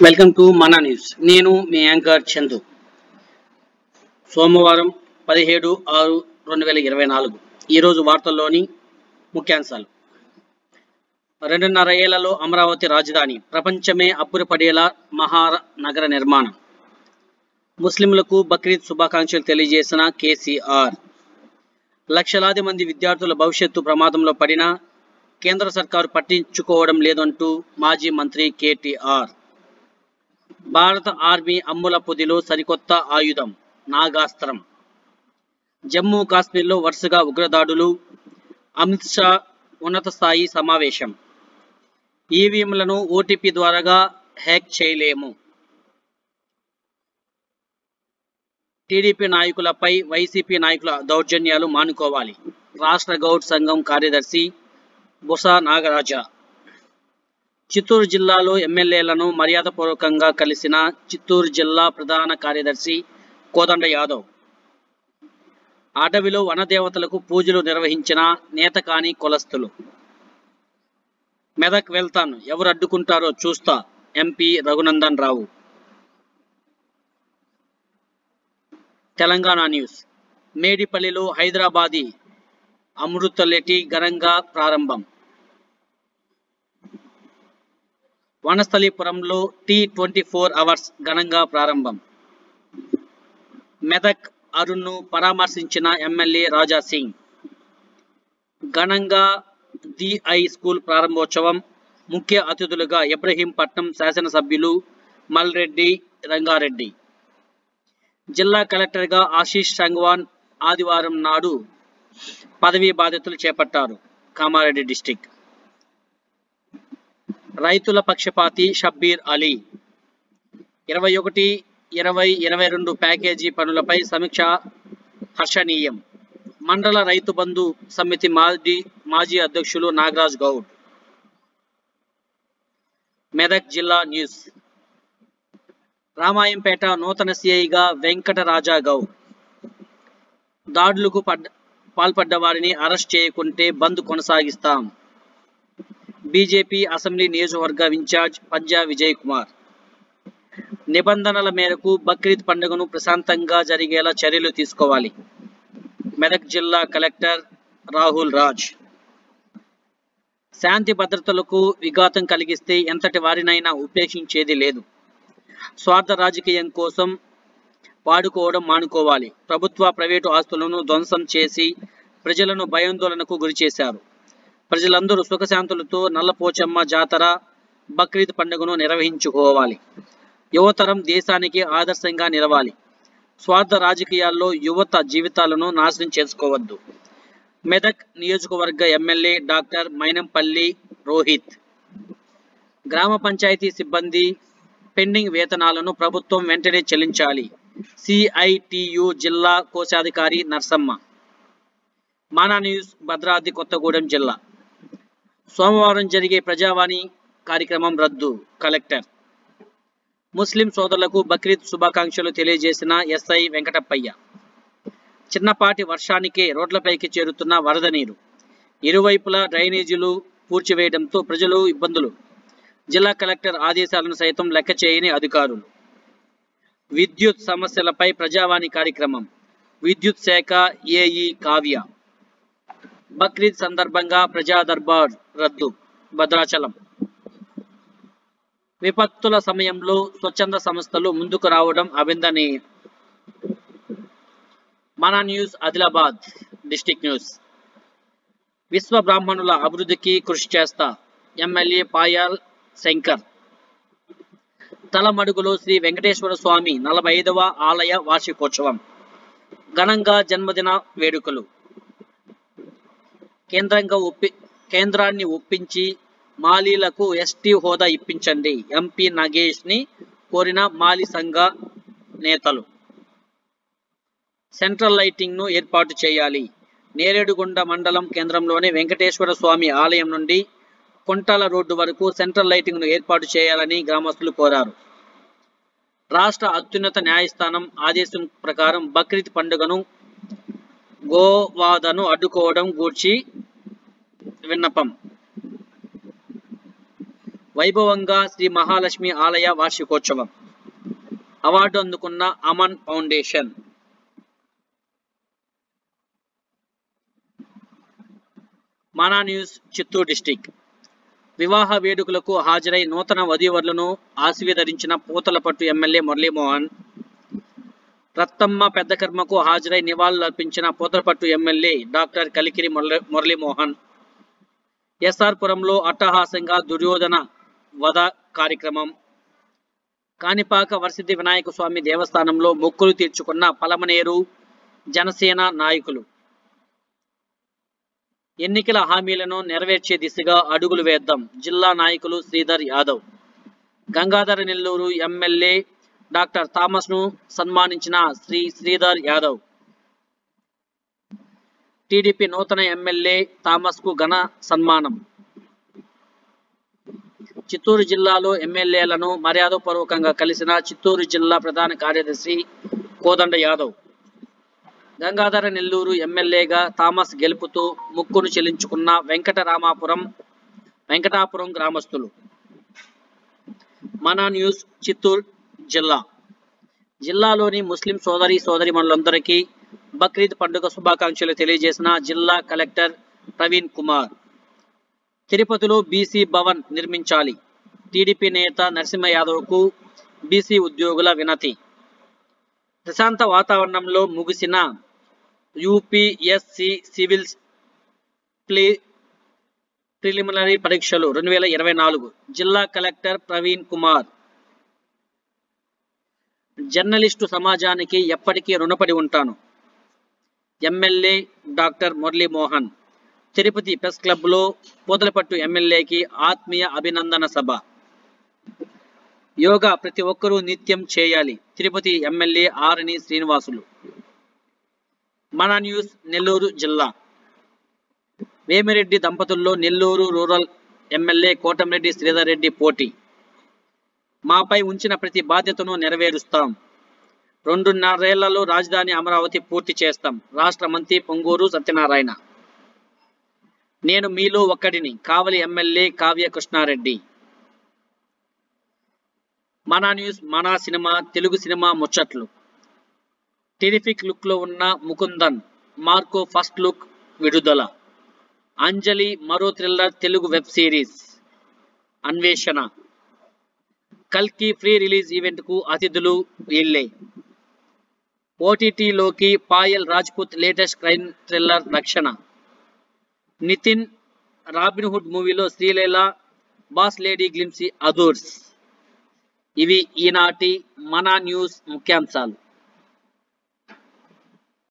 Welcome to మన news. నేను మీ anchor Chandu. సోమవారం 17/6/2024 ఈరోజు వార్తల్లోని ముఖ్యాంశాలు. 2.5 ఏళ్లలో అమరావతి రాజధాని ప్రపంచమే అబ్బురపడేలా మహానగర నిర్మాణం. ముస్లింలకు బక్రీద్ శుభాకాంక్షలు తెలియజేసిన కేసీఆర్. లక్షలాది మంది విద్యార్థుల భవిష్యత్తు ప్రమాదంలో పడినా కేంద్ర సర్కారు పట్టించుకోవడం లేదంటూ మాజీ మంత్రి కేటీఆర్. భారత ఆర్మీ అమ్ముల పొదిలో సరికొత్త ఆయుధం నాగాస్త్రం. జమ్మూ కాశ్మీర్లో వరుసగా ఉగ్రదాడులు. అమిత్ షా ఉన్నత స్థాయి సమావేశం. ఈవీఎంలను ఓటీపీ ద్వారాగా హ్యాక్ చేయలేము. టీడీపీ నాయకులపై వైసీపీ నాయకుల దౌర్జన్యాలు మానుకోవాలి. రాష్ట్ర గౌడ్ సంఘం కార్యదర్శి బుసా నాగరాజ. చిత్తూరు జిల్లాలో ఎమ్మెల్యేలను మర్యాదపూర్వకంగా కలిసిన చిత్తూరు జిల్లా ప్రధాన కార్యదర్శి కోదండ యాదవ్. అడవిలో వనదేవతలకు పూజలు నిర్వహించిన నేతకాని కులస్తులు. మెదక్ వెళ్తాను, ఎవరు అడ్డుకుంటారో చూస్తా ఎంపీ రఘునందన్ రావు. తెలంగాణ న్యూస్. మేడిపల్లిలో హైదరాబాదీ అమృతలెటి ఘనంగా ప్రారంభం. వనస్థలీపురంలో T24 అవర్స్ ఘనంగా ప్రారంభం. మెదక్ అరుణ్ను పరామర్శించిన ఎమ్మెల్యే రాజా సింగ్. ఘనంగా DI స్కూల్ ప్రారంభోత్సవం. ముఖ్య అతిథులుగా ఇబ్రహీంపట్నం శాసనసభ్యులు మల్రెడ్డి రంగారెడ్డి. జిల్లా కలెక్టర్గా ఆశీష్ సంగ్వాన్ ఆదివారం నాడు పదవీ బాధ్యతలు చేపట్టారు. కామారెడ్డి డిస్టిక్. రైతుల పక్షపాతి షబ్బీర్ అలీ. 21-20-22 ప్యాకేజీ పనులపై సమీక్ష హర్షణీయం. మండల రైతు బంధు సమితి మాజీ అధ్యక్షులు నాగరాజ్ గౌడ్. మెదక్ జిల్లా న్యూస్. రామాయంపేట నూతన సిఐగా వెంకటరాజా గౌడ్. దాడులకు పాల్పడ్డ వారిని అరెస్ట్ చేయకుంటే బంద్ కొనసాగిస్తాం. బీజేపీ అసెంబ్లీ నియోజకవర్గ ఇన్ఛార్జ్ పంజా విజయ్ కుమార్. నిబంధనల మేరకు బక్రీద్ పండుగను ప్రశాంతంగా జరిగేలా చర్యలు తీసుకోవాలి. మెదక్ జిల్లా కలెక్టర్ రాహుల్ రాజ్. శాంతి భద్రతలకు విఘాతం కలిగిస్తే ఎంతటి వారినైనా ఉపేక్షించేది లేదు. స్వార్థ రాజకీయం కోసం వాడుకోవడం మానుకోవాలి. ప్రభుత్వ ప్రైవేటు ఆస్తులను ధ్వంసం చేసి ప్రజలను భయాందోళనకు గురిచేశారు. ప్రజలందరూ సుఖశాంతులతో నల్లపోచమ్మ జాతర బక్రీద్ పండుగను నిర్వహించుకోవాలి. యువతరం దేశానికి ఆదర్శంగా నిలవాలి. స్వార్థ రాజకీయాల్లో యువత జీవితాలను నాశనం చేసుకోవద్దు. మెదక్ నియోజకవర్గ ఎమ్మెల్యే డాక్టర్ మైనంపల్లి రోహిత్. గ్రామ పంచాయతీ సిబ్బంది పెండింగ్ వేతనాలను ప్రభుత్వం వెంటనే చెల్లించాలి. CITU జిల్లా కోశాధికారి నర్సమ్మ. మానా న్యూస్. భద్రాద్రి కొత్తగూడెం జిల్లా. సోమవారం జరిగే ప్రజావాణి కార్యక్రమం రద్దు. కలెక్టర్. ముస్లిం సోదరులకు బక్రీద్ శుభాకాంక్షలు తెలియజేసిన SI వెంకటప్పయ్య. చిన్నపాటి వర్షానికే రోడ్లపైకి చేరుతున్న వరద నీరు. ఇరువైపులా డ్రైనేజీలు పూడ్చివేయడంతో ప్రజలు ఇబ్బందులు. జిల్లా కలెక్టర్ ఆదేశాలను సైతం లెక్క చేయని అధికారులు. విద్యుత్ సమస్యలపై ప్రజావాణి కార్యక్రమం. విద్యుత్ శాఖ AE కావ్య. బక్రీద్ సందర్భంగా ప్రజా దర్బార్ రద్దు. భద్రాచలం. విపత్తుల సమయంలో స్వచ్ఛంద సంస్థలు ముందుకు రావడం అభినందనీయం. మన న్యూస్ ఆదిలాబాద్ డిస్టిక్ న్యూస్. విశ్వ బ్రాహ్మణుల అభివృద్ధికి కృషి చేస్తా ఎమ్మెల్యే పాయల్ శంకర్. తలమడుగులో శ్రీ వెంకటేశ్వర స్వామి 45వ ఆలయ వార్షికోత్సవం. ఘనంగా జన్మదిన వేడుకలు. కేంద్రాన్ని ఒప్పించి మాలీలకు ST హోదా ఇప్పించండి. MP నాగేష్ ని కోరిన మాలి సంఘ నేతలు. సెంట్రల్ లైటింగ్ ను ఏర్పాటు చేయాలి. నేరేడుగొండ మండలం కేంద్రంలోని వెంకటేశ్వర స్వామి ఆలయం నుండి కొంటాల రోడ్డు వరకు సెంట్రల్ లైటింగ్ ను ఏర్పాటు చేయాలని గ్రామస్తులు కోరారు. రాష్ట్ర అత్యున్నత న్యాయస్థానం ఆదేశం ప్రకారం బక్రీద్ పండుగను గోవాదను అడ్డుకోవడం గూర్చి విన్నపం. వైభవంగా శ్రీ మహాలక్ష్మి ఆలయ వార్షికోత్సవం. అవార్డు అందుకున్న Aman foundation. Mana news Chittoor district. వివాహ వేడుకలకు హాజరై నూతన వధూవరులను ఆశీర్వదించిన పూతలపట్టు ఎమ్మెల్యే మురళీమోహన్. రత్తమ్మ పెద్దకర్మకు హాజరై నివాళులర్పించిన Puthalapattu MLA doctor Kalikiri Muralimohan. SR పురంలో అట్టహాసంగా దుర్యోధన వధ కార్యక్రమం. కాణిపాక వరసిద్ధి వినాయక స్వామి దేవస్థానంలో మొక్కులు తీర్చుకున్న పలమనేరు జనసేన నాయకులు. ఎన్నికల హామీలను నెరవేర్చే దిశగా అడుగులు వేద్దాం. జిల్లా నాయకులు Sridhar Yadav. Gangadhara Nellore MLA doctor Thomas ను సన్మానించిన శ్రీధర్ యాదవ్. టీడీపీ నూతన ఎమ్మెల్యే థామస్ కు ఘన సన్మానం. చిత్తూరు జిల్లాలో ఎమ్మెల్యేలను మర్యాదపూర్వకంగా కలిసిన చిత్తూరు జిల్లా ప్రధాన కార్యదర్శి కోదండ యాదవ్. గంగాధర నెల్లూరు ఎమ్మెల్యేగా థామస్ గెలుపుతూ ముక్కును చెల్లించుకున్న వెంకటాపురం గ్రామస్తులు. మన న్యూస్ చిత్తూరు జిల్లా. జిల్లాలోని ముస్లిం సోదరీమణులందరికీ బక్రీద్ పండుగ శుభాకాంక్షలు తెలియజేసిన జిల్లా కలెక్టర్ ప్రవీణ్ కుమార్. తిరుపతిలో బీసీ భవన్ నిర్మించాలి. టీడీపీ నేత నరసింహ యాదవ్కు బీసీ ఉద్యోగుల వినతి. ప్రశాంత వాతావరణంలో ముగిసిన యూపీఎస్సీ సివిల్స్ ప్రిలిమినరీ పరీక్షలు 2024. జిల్లా కలెక్టర్ ప్రవీణ్ కుమార్. జర్నలిస్టు సమాజానికి ఎప్పటికీ రుణపడి ఉంటాను. MLA doctor Muralimohan. Tirupati press క్లబ్లో పూతలపట్టు ఎమ్మెల్యేకి ఆత్మీయ అభినందన సభ. యోగా ప్రతి ఒక్కరూ నిత్యం చేయాలి. తిరుపతి ఎమ్మెల్యే ఆరణి శ్రీనివాసులు. మన న్యూస్ నెల్లూరు జిల్లా. వేమిరెడ్డి దంపతుల్లో నెల్లూరు రూరల్ ఎమ్మెల్యే కోటమిరెడ్డి శ్రీధర్ రెడ్డి పోటీ. మాపై ఉంచిన ప్రతి బాధ్యతను నెరవేరుస్తాం. 2.5 ఏళ్లలో రాజధాని అమరావతి పూర్తి చేస్తాం. రాష్ట్ర మంత్రి పొంగూరు సత్యనారాయణ. నేను మీలో ఒక్కడిని. కావలి ఎమ్మెల్యే కావ్య కృష్ణారెడ్డి. మన న్యూస్ మన సినిమా తెలుగు సినిమా ముచ్చట్లు. టెరిఫిక్ లుక్ లో ఉన్న ముకుందన్ మార్కో ఫస్ట్ లుక్ విడుదల. అంజలి మరో థ్రిల్లర్ తెలుగు వెబ్ సిరీస్ అన్వేషణ. కల్కి ఫ్రీ రిలీజ్ ఈవెంట్ కు అతిథులు వీళ్లే. ఓటీటీలోకి Payal Rajput latest crime thriller Rakshana. Nithin Robinhood మూవీలో శ్రీలీల బాస్ లేడీ గ్లిమ్సీ అదూర్స్. ఇవి ఈనాటి మన న్యూస్ ముఖ్యాంశాలు.